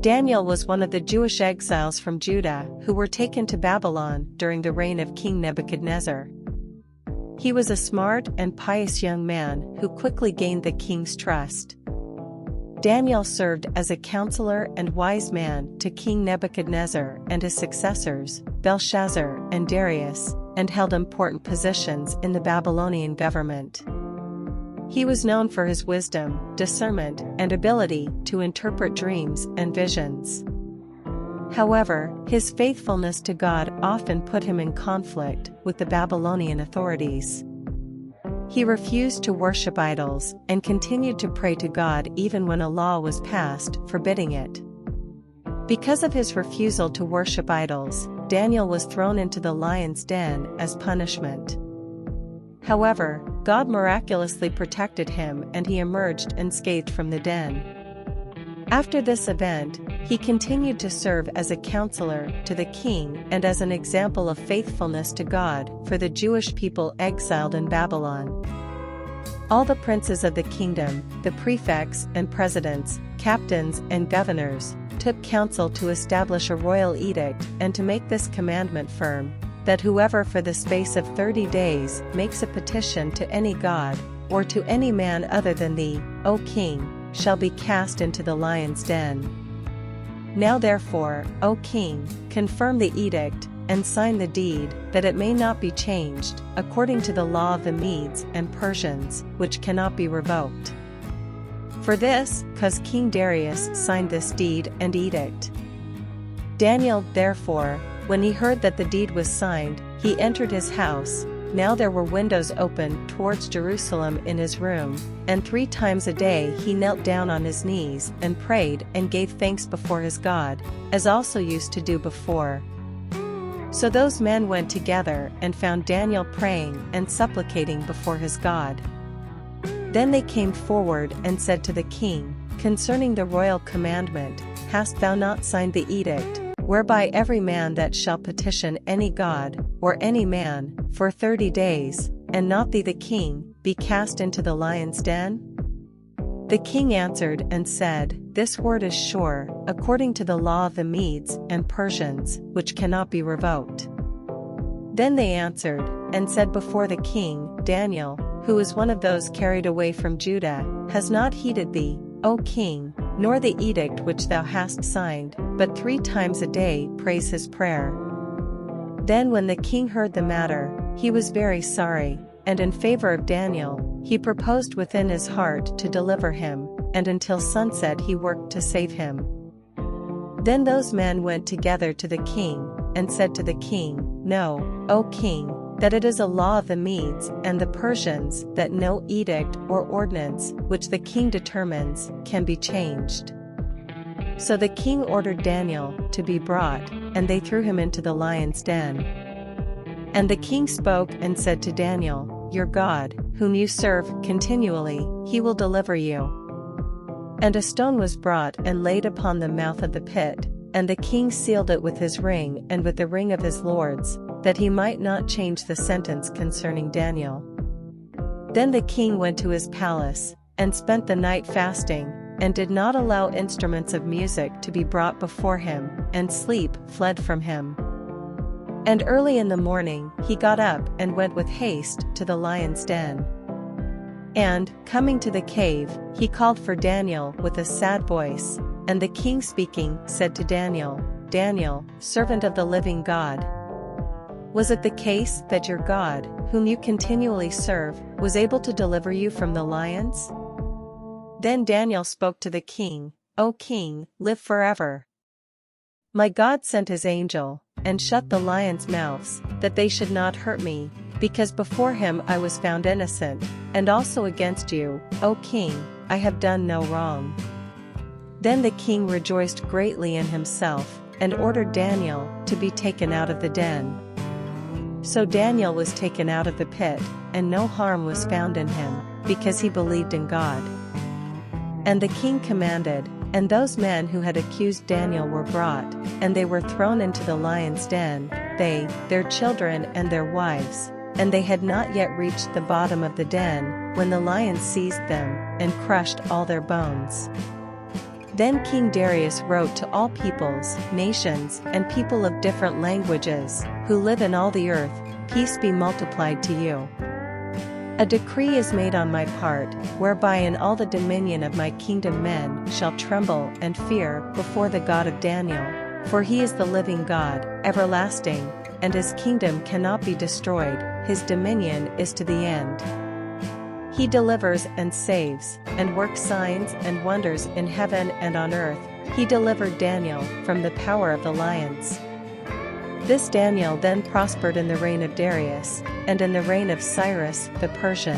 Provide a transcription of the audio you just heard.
Daniel was one of the Jewish exiles from Judah who were taken to Babylon during the reign of King Nebuchadnezzar. He was a smart and pious young man who quickly gained the king's trust. Daniel served as a counselor and wise man to King Nebuchadnezzar and his successors, Belshazzar and Darius, and held important positions in the Babylonian government. He was known for his wisdom, discernment, and ability to interpret dreams and visions. However, his faithfulness to God often put him in conflict with the Babylonian authorities. He refused to worship idols and continued to pray to God even when a law was passed forbidding it. Because of his refusal to worship idols, Daniel was thrown into the lion's den as punishment. However, God miraculously protected him and he emerged unscathed from the den. After this event, he continued to serve as a counselor to the king and as an example of faithfulness to God for the Jewish people exiled in Babylon. All the princes of the kingdom, the prefects and presidents, captains and governors, took counsel to establish a royal edict and to make this commandment firm, that whoever for the space of 30 days makes a petition to any god, or to any man other than thee, O king, shall be cast into the lion's den. Now therefore, O king, confirm the edict, and sign the deed, that it may not be changed, according to the law of the Medes and Persians, which cannot be revoked. For this cause King Darius signed this deed and edict. Daniel, therefore, when he heard that the deed was signed, he entered his house. Now there were windows open towards Jerusalem in his room, and 3 times a day he knelt down on his knees and prayed and gave thanks before his God, as also used to do before. So those men went together and found Daniel praying and supplicating before his God. Then they came forward and said to the king, concerning the royal commandment, hast thou not signed the edict, whereby every man that shall petition any god, or any man, for 30 days, and not thee the king, be cast into the lion's den? The king answered and said, This word is sure, according to the law of the Medes and Persians, which cannot be revoked. Then they answered, and said before the king, Daniel, who is one of those carried away from Judah, has not heeded thee, O king, nor the edict which thou hast signed, but 3 times a day prays his prayer. Then when the king heard the matter, he was very sorry, and in favor of Daniel, he proposed within his heart to deliver him, and until sunset he worked to save him. Then those men went together to the king, and said to the king, Know, O king, that it is a law of the Medes and the Persians that no edict or ordinance which the king determines can be changed. So the king ordered Daniel to be brought, and they threw him into the lion's den. And the king spoke and said to Daniel, Your God, whom you serve continually, he will deliver you. And a stone was brought and laid upon the mouth of the pit, and the king sealed it with his ring and with the ring of his lords, that he might not change the sentence concerning Daniel. Then the king went to his palace, and spent the night fasting, and did not allow instruments of music to be brought before him, and sleep fled from him. And early in the morning he got up and went with haste to the lion's den. And, coming to the cave, he called for Daniel with a sad voice, and the king speaking said to Daniel, Daniel, servant of the living God, was it the case that your God, whom you continually serve, was able to deliver you from the lions? Then Daniel spoke to the king, O king, live forever. My God sent his angel, and shut the lions' mouths, that they should not hurt me, because before him I was found innocent, and also against you, O king, I have done no wrong. Then the king rejoiced greatly in himself, and ordered Daniel to be taken out of the den. So Daniel was taken out of the pit, and no harm was found in him, because he believed in God. And the king commanded, and those men who had accused Daniel were brought, and they were thrown into the lion's den, they, their children and their wives, and they had not yet reached the bottom of the den, when the lions seized them, and crushed all their bones. Then King Darius wrote to all peoples, nations, and people of different languages, who live in all the earth, peace be multiplied to you. A decree is made on my part, whereby in all the dominion of my kingdom men shall tremble and fear before the God of Daniel, for he is the living God, everlasting, and his kingdom cannot be destroyed, his dominion is to the end. He delivers and saves, and works signs and wonders in heaven and on earth. He delivered Daniel from the power of the lions. This Daniel then prospered in the reign of Darius, and in the reign of Cyrus the Persian.